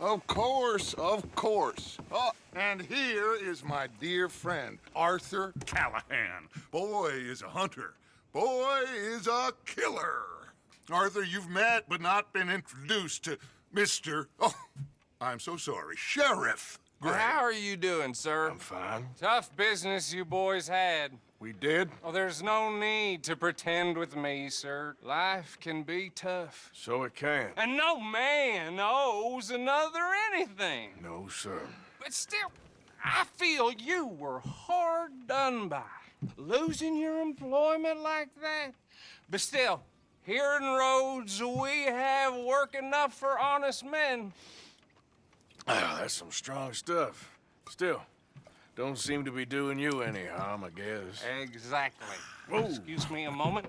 Of course, of course. Oh, and here is my dear friend, Arthur Callahan. Boy is a hunter. Boy is a killer. Arthur, you've met but not been introduced to Mr. Oh, I'm so sorry, Sheriff Gray. How are you doing, sir? I'm fine. Tough business you boys had. We did? Oh, there's no need to pretend with me, sir. Life can be tough. So it can. And no man owes another anything. No, sir. But still, I feel you were hard done by. Losing your employment like that. But still, here in Rhodes, we have work enough for honest men. Ah, that's some strong stuff. Still, don't seem to be doing you any harm, I guess. Exactly. Whoa. Excuse me a moment.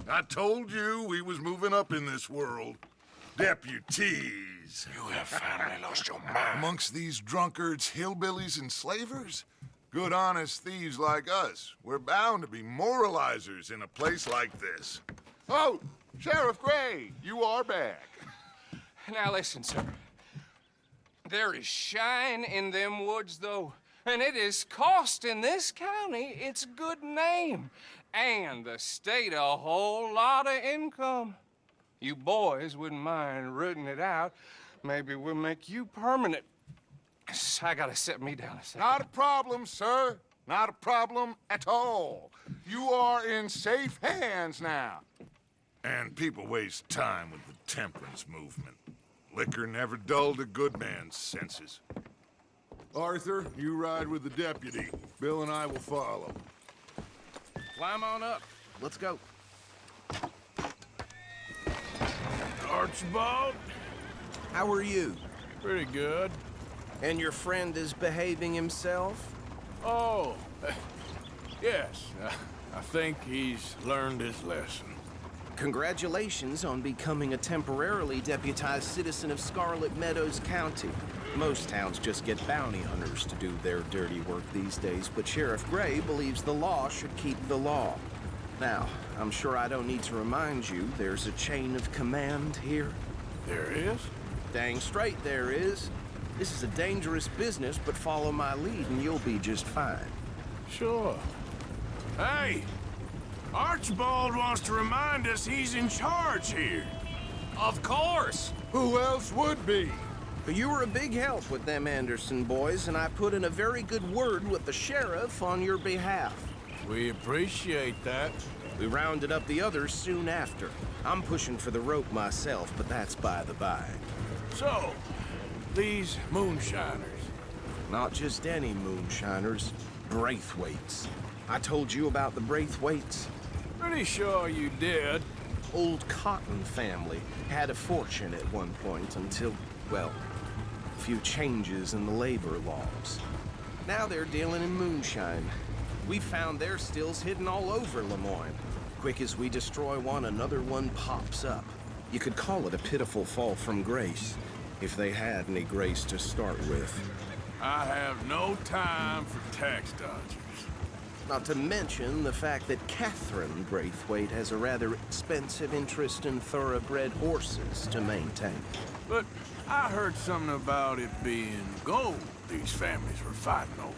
I told you we was moving up in this world. Deputies. You have finally lost your mind. Amongst these drunkards, hillbillies, and slavers? Good, honest thieves like us. We're bound to be moralizers in a place like this. Oh, Sheriff Gray, you are back. Now listen, sir. There is shine in them woods, though, and it is costing this county its good name and the state a whole lot of income. You boys wouldn't mind rooting it out. Maybe we'll make you permanent. I gotta sit me down a second. Not a problem, sir. Not a problem at all. You are in safe hands now. And people waste time with the temperance movement. Liquor never dulled a good man's senses. Arthur, you ride with the deputy. Bill and I will follow. Climb on up. Let's go. Archibald? How are you? Pretty good. And your friend is behaving himself? Oh, yes. I think he's learned his lesson. Congratulations on becoming a temporarily deputized citizen of Scarlet Meadows County. Most towns just get bounty hunters to do their dirty work these days, but Sheriff Gray believes the law should keep the law. Now, I'm sure I don't need to remind you there's a chain of command here. There is? Dang straight there is. This is a dangerous business, but follow my lead and you'll be just fine. Sure. Hey! Archibald wants to remind us he's in charge here. Of course. Who else would be? You were a big help with them Anderson boys, and I put in a very good word with the sheriff on your behalf. We appreciate that. We rounded up the others soon after. I'm pushing for the rope myself, but that's by the by. So, these moonshiners. Not just any moonshiners, Braithwaites. I told you about the Braithwaites. Pretty sure you did. Old Cotton family had a fortune at one point until, well, a few changes in the labor laws. Now they're dealing in moonshine. We found their stills hidden all over Lemoyne. Quick as we destroy one, another one pops up. You could call it a pitiful fall from grace, if they had any grace to start with. I have no time for tax dodgers. Not to mention the fact that Catherine Braithwaite has a rather expensive interest in thoroughbred horses to maintain. But I heard something about it being gold these families were fighting over.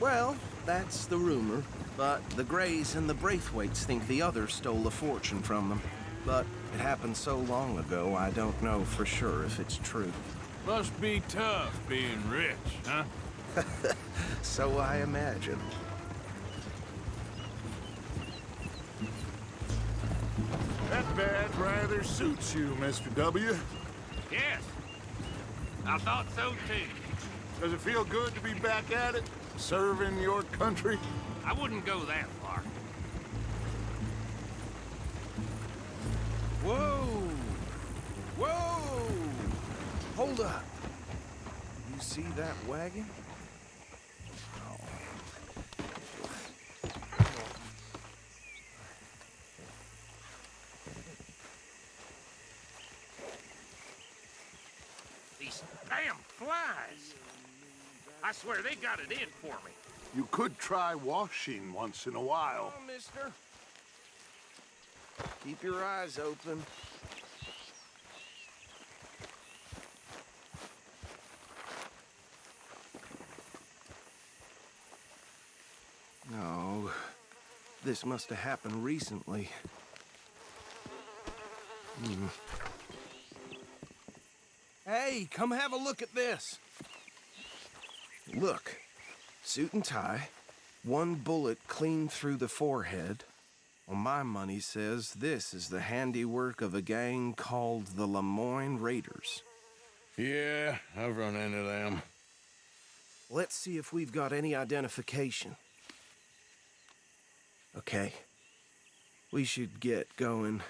Well, that's the rumor. But the Grays and the Braithwaites think the other stole a fortune from them. But it happened so long ago, I don't know for sure if it's true. Must be tough being rich, huh? So I imagine. That badge rather suits you, Mr. W. Yes, I thought so too. Does it feel good to be back at it? Serving your country? I wouldn't go that far. Whoa! Whoa! Hold up. You see that wagon? These damn flies. I swear they got it in for me. You could try washing once in a while. Oh, mister. Keep your eyes open. No, this must have happened recently. Hey, come have a look at this. Look, suit and tie, one bullet clean through the forehead. Well, my money says this is the handiwork of a gang called the Lemoyne Raiders. Yeah, I've run into them. Let's see if we've got any identification. Okay. We should get going.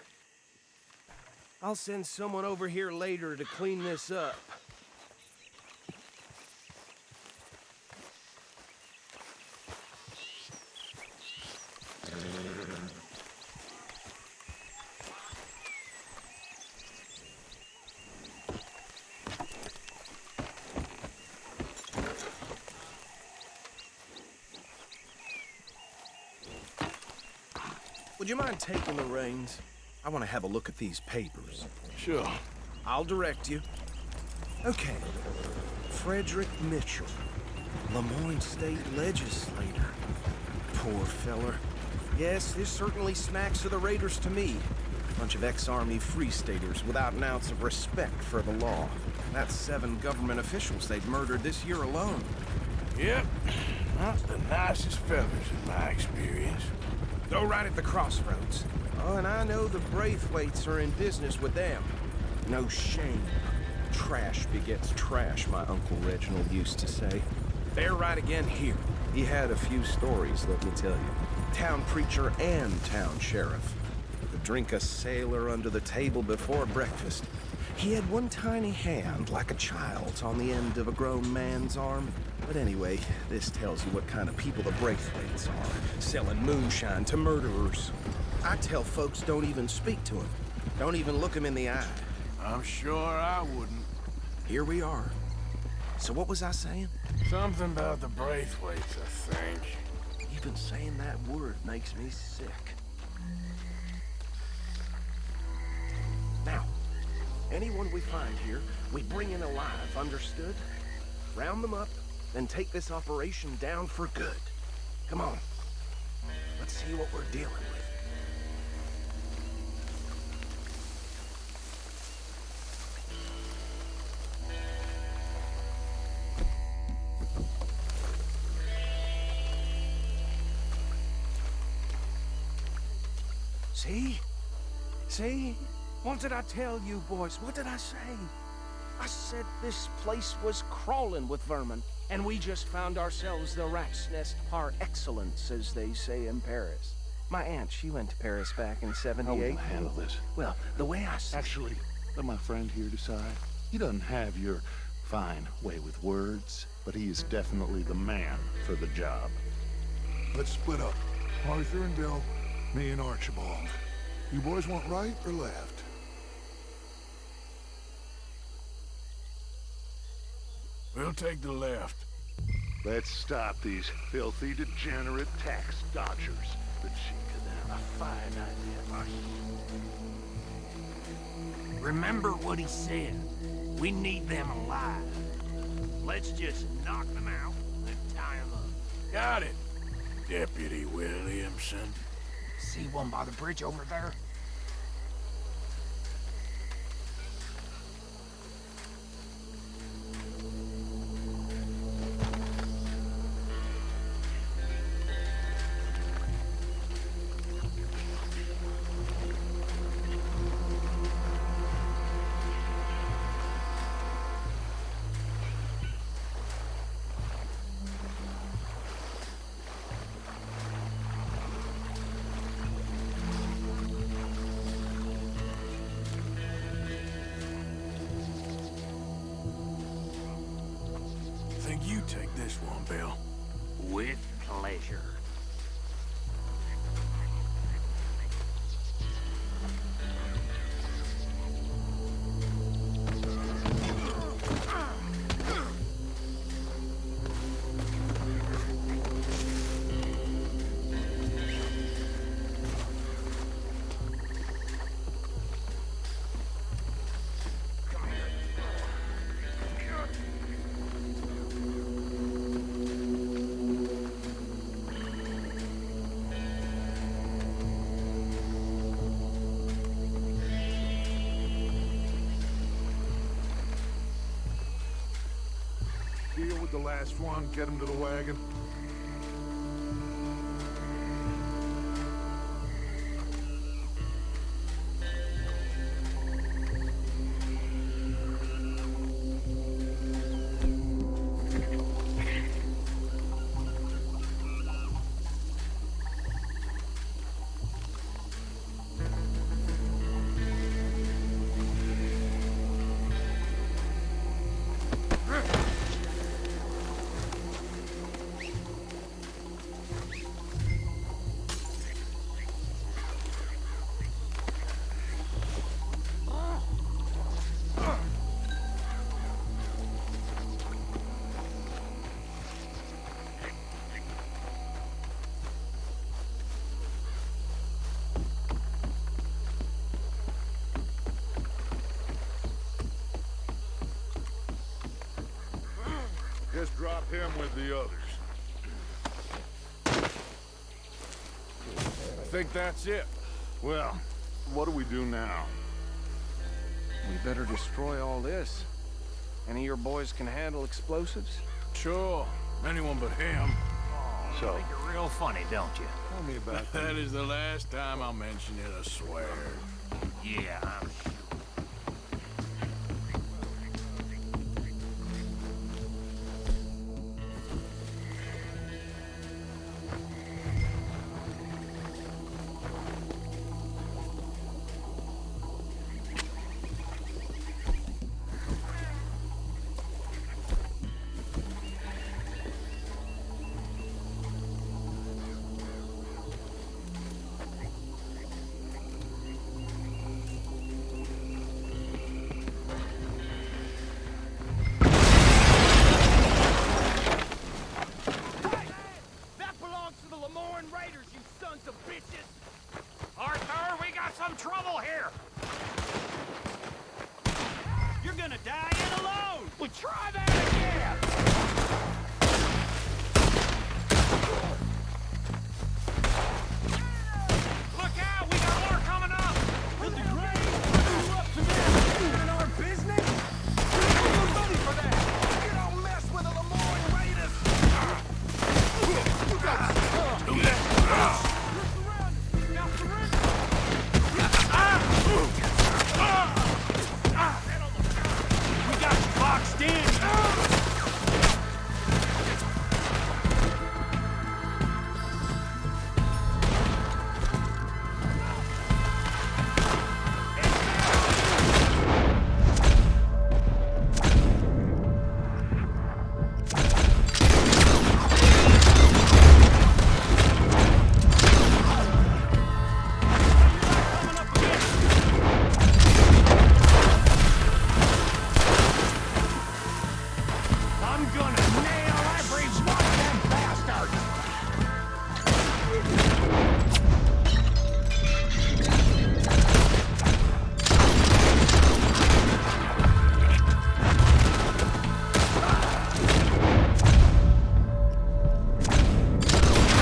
I'll send someone over here later to clean this up. Would you mind taking the reins? I want to have a look at these papers. Sure. I'll direct you. Okay. Frederick Mitchell, Lemoyne State Legislator. Poor feller. Yes, this certainly smacks of the Raiders to me. Bunch of ex-Army Free Staters without an ounce of respect for the law. That's 7 government officials they've murdered this year alone. Yep. Not the nicest fellas in my experience. Go right at the crossroads. Oh, and I know the Braithwaites are in business with them. No shame. Trash begets trash, my Uncle Reginald used to say. They're right again here. He had a few stories, let me tell you. Town preacher and town sheriff. Could drink a sailor under the table before breakfast. He had one tiny hand, like a child's, on the end of a grown man's arm. But anyway, this tells you what kind of people the Braithwaites are, selling moonshine to murderers. I tell folks don't even speak to him. Don't even look him in the eye. I'm sure I wouldn't. Here we are. So what was I saying? Something about the Braithwaites, I think. Even saying that word makes me sick. Now, anyone we find here, we bring in alive, understood? Round them up, then take this operation down for good. Come on. Let's see what we're dealing with. See? See? What did I tell you, boys? What did I say? I said this place was crawling with vermin, and we just found ourselves the rat's nest par excellence, as they say in Paris. My aunt, she went to Paris back in How '78. will handle this? Well, the way I see Actually, let my friend here decide. He doesn't have your fine way with words, but he is definitely the man for the job. Let's split up. Arthur and Bill, me and Archibald. You boys want right or left? We'll take the left. Let's stop these filthy, degenerate tax dodgers. The cheek of them. A fine idea. Remember what he said. We need them alive. Let's just knock them out and tie them up. Got it, Deputy Williamson. See one by the bridge over there? Think you take this one, Bill. With pleasure. with the last one, get him to the wagon. Just drop him with the others. I think that's it. Well, what do we do now? We better destroy all this. Any of your boys can handle explosives? Sure. Anyone but him. So, Think you're real funny, don't you? tell me about That is the last time I'll mention it, I swear. Yeah, I'm sure. Arthur, we got some trouble here! You're gonna die in alone! Well, try that again! Look out! We got more coming up! With the grave? You up to that? In our business? We need money for that! You don't mess with the Lemoyne Raiders! You got Do that. Now surrender! We got you boxed in! I'm gonna nail every one of them bastards!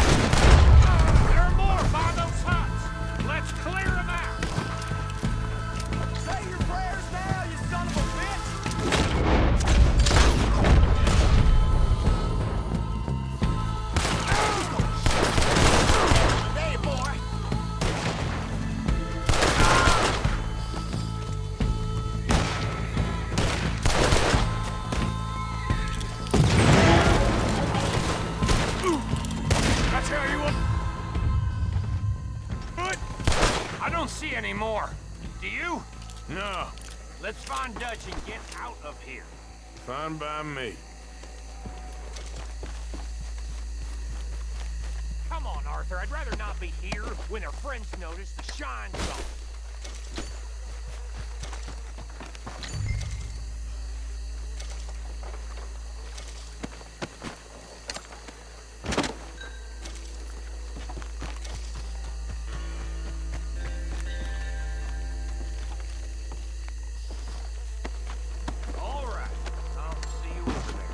There are more by those huts! Let's clear them out! Say your prayers now, you son of a bitch! Hey, boy! I tell you what. Good. I don't see any more. Do you? No, Let's find Dutch and get out of here. fine by me. Come on, Arthur. I'd rather not be here when our friends notice the shine's on. All right. I'll see you over there.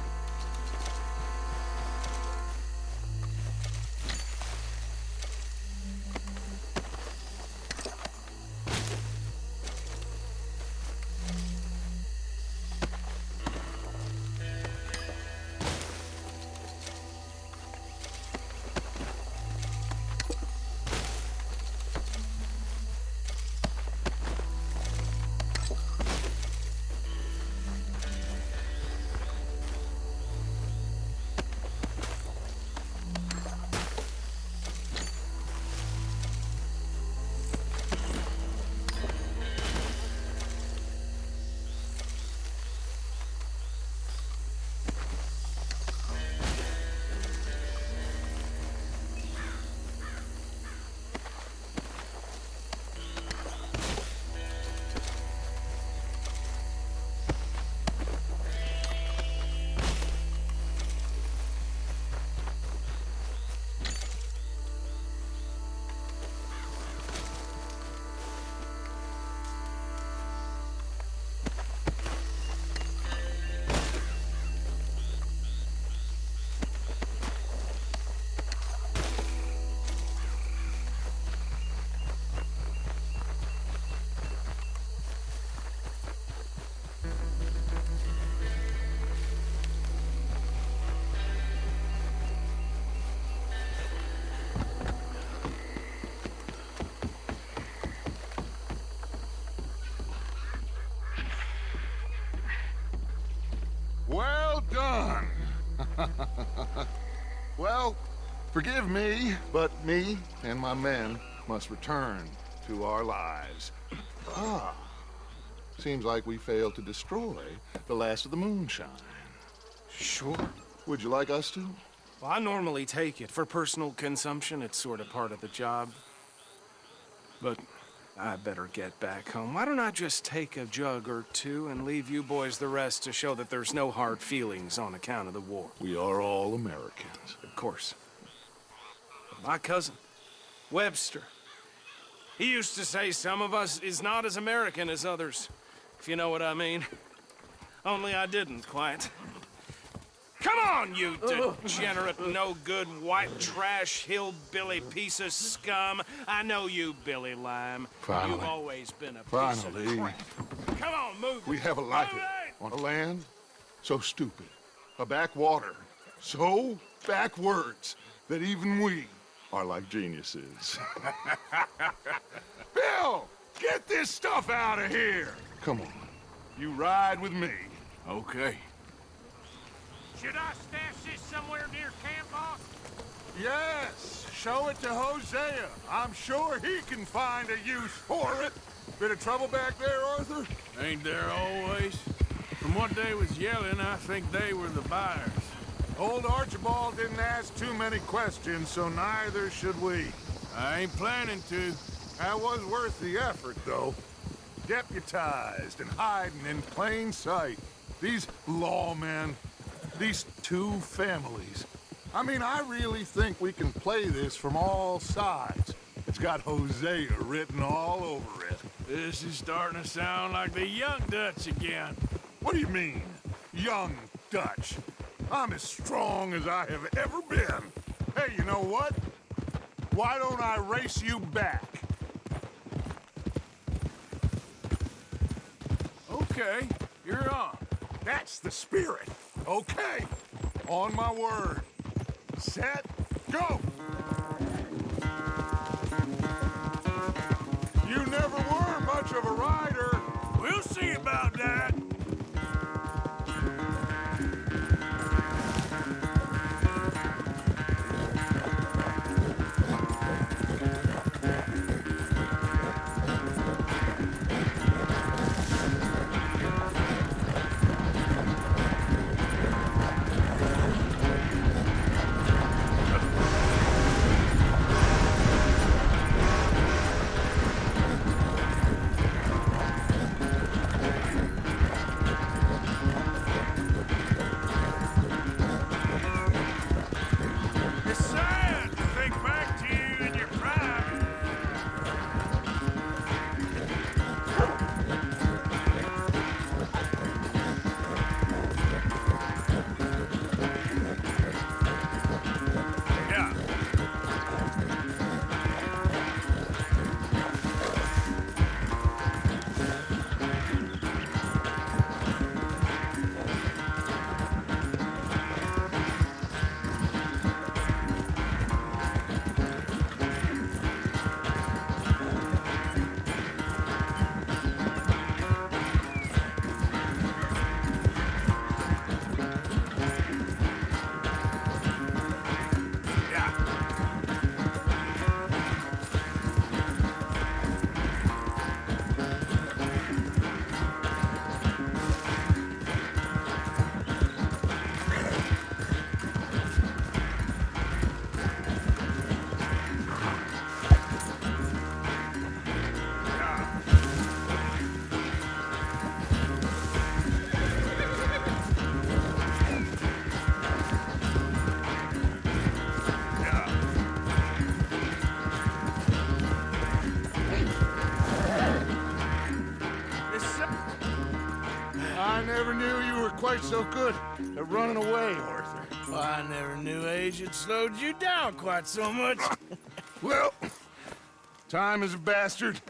Forgive me, but me and my men must return to our lives. Ah, seems like we failed to destroy the last of the moonshine. Sure. Would you like us to? Well, I normally take it. For personal consumption, it's sort of part of the job. But I better get back home. Why don't I just take a jug or two and leave you boys the rest to show that there's no hard feelings on account of the war? We are all Americans. Of course. My cousin, Webster, he used to say some of us is not as American as others, if you know what I mean. Only I didn't quite. Come on, you degenerate, no-good, white trash, hillbilly piece of scum. I know you, Billy Lime. Finally. You've always been a piece Finally. of crap. Come on, move. We have a life on a land so stupid, a backwater so backwards that even we are like geniuses. Bill, get this stuff out of here. Come on, you ride with me. Okay. Should I stash this somewhere near camp, boss? Yes, show it to Hosea. I'm sure he can find a use for it. Bit of trouble back there, Arthur? Ain't there always? From what they was yelling, I think they were the buyers. Old Archibald didn't ask too many questions, so neither should we. I ain't planning to. That was worth the effort, though. Deputized and hiding in plain sight. These lawmen, these two families. I mean, I really think we can play this from all sides. It's got Hosea written all over it. This is starting to sound like the Young Dutch again. What do you mean, young Dutch? I'm as strong as I have ever been. Hey, you know what? Why don't I race you back? Okay, you're on. That's the spirit. Okay. On my word. Set, go! You never were much of a rider. We'll see about that. It's sad to think back to you in your prime. Yeah. Yeah. I never knew you were quite so good at running away, Arthur. Well, I never knew age had slowed you down quite so much. Well, time is a bastard.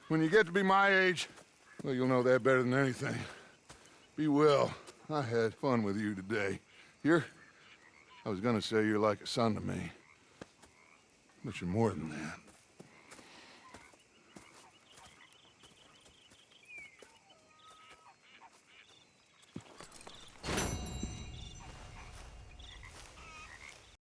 When you get to be my age, well, you'll know that better than anything. Be well. I had fun with you today. I was gonna say you're like a son to me. But you're more than that.